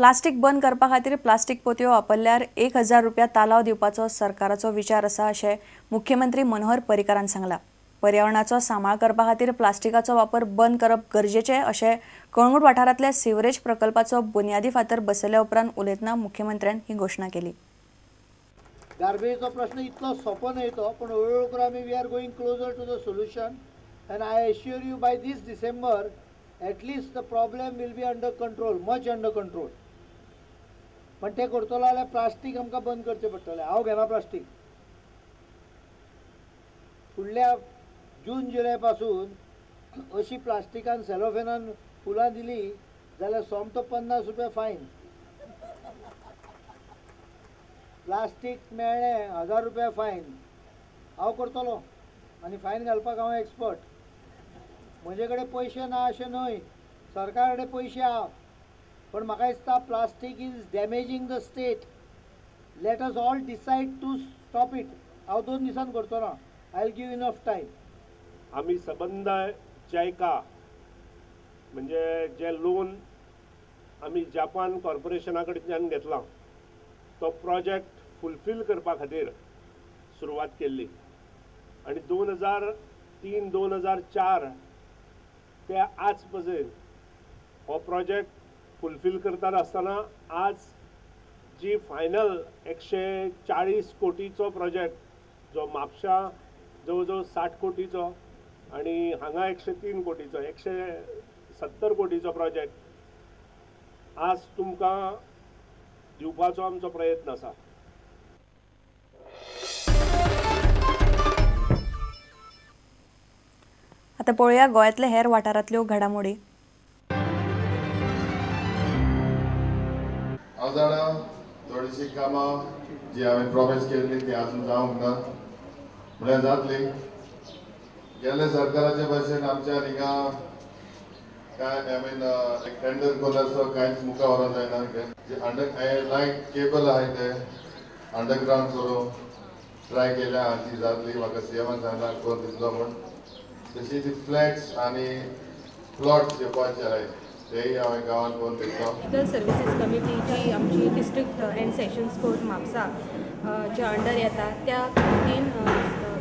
Plastic बंद करपा खातीर प्लास्टिक पोतयो वापरल्यार 1000 रुपया तालाव दिवपाचो सरकाराचो विचार आसा अशें मुख्यमंत्री मनोहर पर्रीकारान सांगला। पर्यावरणाचो सांबाळ करपा खातीर प्लास्टिकाचो वापर बंद करप गरजेचें अशें कळंगूट वाठारांतल्या सिवरेज प्रकल्पाचो बुनयादी फातर बसयल्या उपरांत उलयतना मुख्यमंत्र्यान ही घोशणा केली। गार्बेजचो प्रश्न इतलो सोंपो न्हय तो, पण हळूहळू करून आमी we are going closer to the solution and I assure you by this December at least the problem will be under control, much under control. पण ते करतलो जाल्यार प्लास्टीक आमकां बंद करचें पडटलें। हांव घेना प्लास्टीक। फुडल्या जून जुलय पासून अशी प्लास्टिकान सेलोफेनान फुलां दिली जाल्यार सोमतो 50 रुपया फायन। प्लास्टीक मेळ्ळें 1000 रुपया फायन। हांव करतलो आनी फायन घालपाक हांव एक्सपर्ट। म्हजे कडेन पयशे ना अशें न्हय, सरकार कडेन पयशे आहा, पण म्हाका दिसता plastic is damaging the state. Let us all decide to stop it. हांव 2 दिसान करतो ना, I will give enough time. आमी सबंद जायका म्हणजे जे लोन आमी जापान कॉर्पोरेशना कडच्यान घेतला तो प्रोजेक्ट फुलफील करपा खातीर सुरवात केल्ली आनी 2003-2004 ते आज पर्यंत हो प्रोजेक्ट फुलफील करता आसतना आज जी फायनल 140 कोटीचो प्रोजेक्ट जो म्हापशा जवळ जवळ 60 कोटीचो आणि हांगा 103 कोटीचो 170 कोटीचो प्रोजेक्ट आज तुमकां दिवपाचो आमचो प्रयत्न आसा। आता पळोवया गोंयांतले हेर वाठारांतल्यो घडामोडी। हांव जाणा थोडीशीं कामां जी हांवें प्रॉमिस केल्ली ती आजून जावंक ना, म्हळ्यार जातली। गेल्ले सरकाराचे भशेन आमच्या हिंगा काय टेंडर कोल्याचो कांयच मुखार व्हरोंक जायना। जे लायक केबल आहाय ते अंडरग्रावंड करूंक ट्राय केल्या, ती जातली। म्हाका सीएमान सांगला कोण दितलो म्हूण। तशी ती फ्लॅट्स आणि प्लॉट्स घेवपाचे आहाय तेय हांवें गांवांत कोण दितलो। लीगल सर्विसीस कमिटी जी आमची district end sessions court Mapusa च्या अंडर येता त्या कमिटीन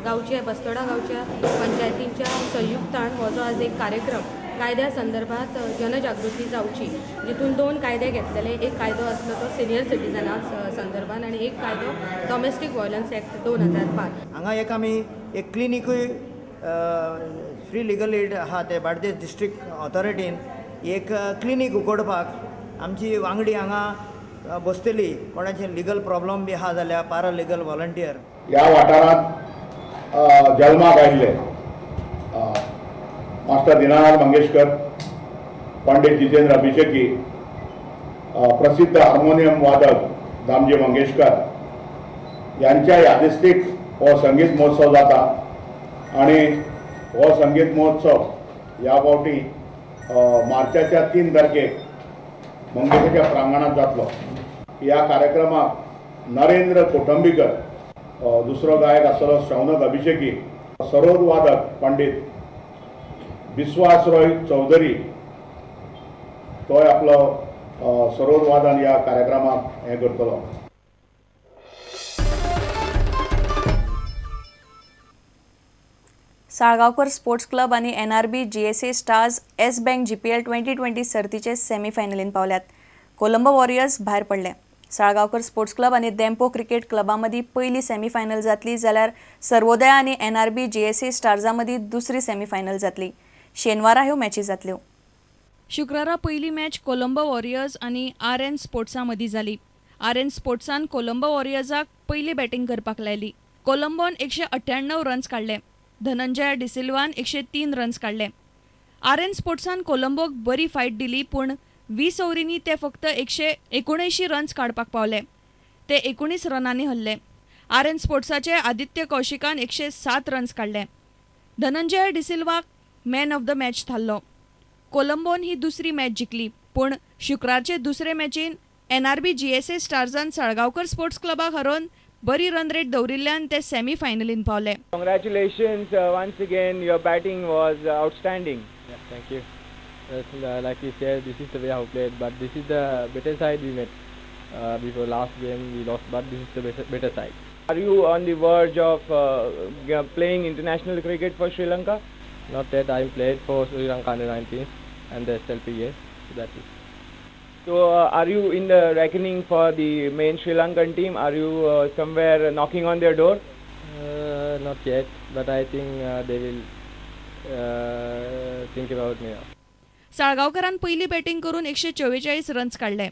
गांवच्या बस्तोडा गांवच्या पंचायतींच्या संयुक्तान हो जो आज एक कार्यक्रम कायद्या संदर्भात जनजागृती जावची, जितून 2 कायदे घेतलेले। एक कायदो आसलो तो सिनियर सिटीजना संदर्भात आणि एक कायदो डोमेस्टीक वायलन्स एक्ट 2005। हांगा एक आमी एक क्लिनिकूय फ्री लिगल एड आहा ते बार्देस डिस्ट्रिक्ट ऑथॉरिटीन एक क्लिनीक उगडपाक आमची वांगडी हांगा बसतली। कोणाचे लिगल प्रॉब्लम बी आहा जाल्यार पारा लिगल व्हॉलंटियर ह्या वाठारांत जल्माक आयिल्ले मास्टर दीनानाथ मंगेशकर, पंडित जितेंद्र अभिषेकी, प्रसिद्ध हार्मोनियम वादक दामजी मंगेशकर यांच्या यादिस्तीक हो संगीत महोत्सव जाता आणि हो संगीत महोत्सव ह्या फावटी मार्चाच्या 3 तारखेक मंगेशाच्या प्रांगणात जातलो। ह्या कार्यक्रमाक नरेंद्र कोटंबीकर, दुसरो गायक आसलो शौनक अभिषेकी, सरोद वादक पंडित विश्वास रॉय चौधरी तोय आपलो सरोद वादन ह्या कार्यक्रमाक हे करतलो। साळगांवकर स्पोर्ट्स क्लब आणि NRB GSA stars S bank GPL 2020 सर्तीचे सेमीफायनलीन पावल्यात। कोलंबो वॉरियर्स भायर पडले। साळगांवकर स्पोर्ट्स क्लब आणि देंपो क्रिकेट क्लबांमदी पहिली सेमीफायनल जातली, जाल्यार सर्वोदय आणि NRB GSA स्टार्सांमदी दुसरी सेमीफायनल जातली। शेनवारा ह्यो मॅची जातल्यो। शुक्रारा पहिली मॅच कोलंबो वॉरियर्स आणि RN स्पोर्ट्सां मदीं जाली। RN स्पोर्ट्सान कोलंबो वॉरियर्साक पहिली बॅटिंग करपाक लायली। कोलंबोन 198 रन्स काडले। धनंजय डिसिल्वान 103 रन्स काडले। RN स्पोर्ट्सान कोलंबोक बरी फायट दिली, पूण 20 ओव्हरींनी ते फक्त 179 रन्स काडपाक पावले। ते 19 रनांनी हरले। RN स्पोर्ट्साचे आदित्य कौशिकान 107 रन्स काडले। धनंजय डिसिल्वाक मॅन ऑफ द मॅच थारलो। कोलंबोन ही दुसरी मॅच जिखली, पूण शुक्रारचे दुसरे मॅचीन NRB GSA स्टार्सान साळगांवकर स्पोर्ट्स क्लबाक हरोवन बरी रन रेट दवरिल्ल्यान ते सेमी फायनलीन पावले. Congratulations once again, your batting was outstanding. Thank you. Like you said, this is the way how played, but this is the better side we met. Before last game we lost, but this is the better side. Are you on the verge of playing international cricket for Sri Lanka? Not yet. I played for Sri Lanka under 19 and the SLPA. So that is. So are you in the reckoning for the main Sri Lankan team? Are you somewhere knocking on their door? Not yet, but I think they will think about me. साळगावकरान पहिली batting करून 144 runs काढले.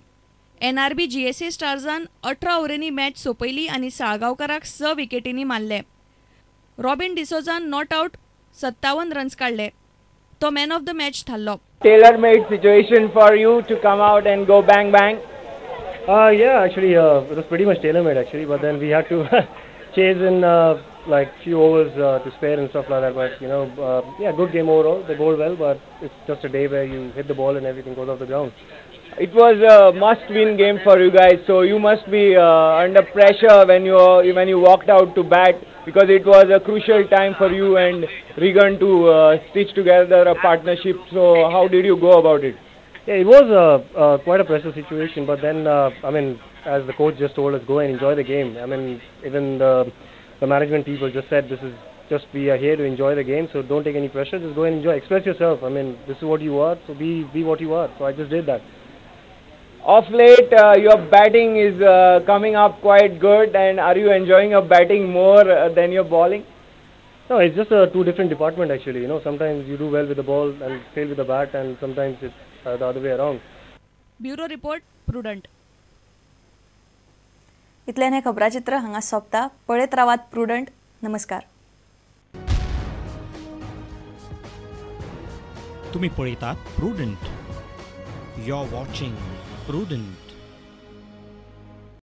NRB GSA स्टार्सान 18 ओव्हरींनी match सोपयली आणि साळगावकराक 6 विकेटींनी मारले. Robin डिसोजान not out 57 runs काढले. तो man of the match थारलो. Tailor-made situation for you to come out and go bang bang. Yeah, actually it was pretty much tailor-made actually, but then we had to chase in like few overs to spare and stuff like that. But you know, yeah, good game overall. They bowled well, but it's just a day where you hit the ball and everything goes off the ground. It was a must-win game for you guys, so you must be under pressure when you walked out to bat, because it was a crucial time for you and Regan to stitch together a partnership. So how did you go about it? Yeah, it was quite a pressure situation, but then I mean, as the coach just told us, go and enjoy the game. I mean, even the management people just said we are here to enjoy the game, so don't take any pressure, just go and enjoy, express yourself. I mean, this is what you are, so be what you are. So I just did that. Of late, your batting is coming up quite good, and are you enjoying your batting more than your bowling? No, it's just two different departments actually. You know, sometimes you do well with the ball and fail with the bat, and sometimes it's the other way around. Bureau report prudent. इतल्यान हे खबराचित्र हांगा सोंपता. पळयत रावात prudent. नमस्कार. तुम्ही पळयतात Prudent. You are watching Prudent.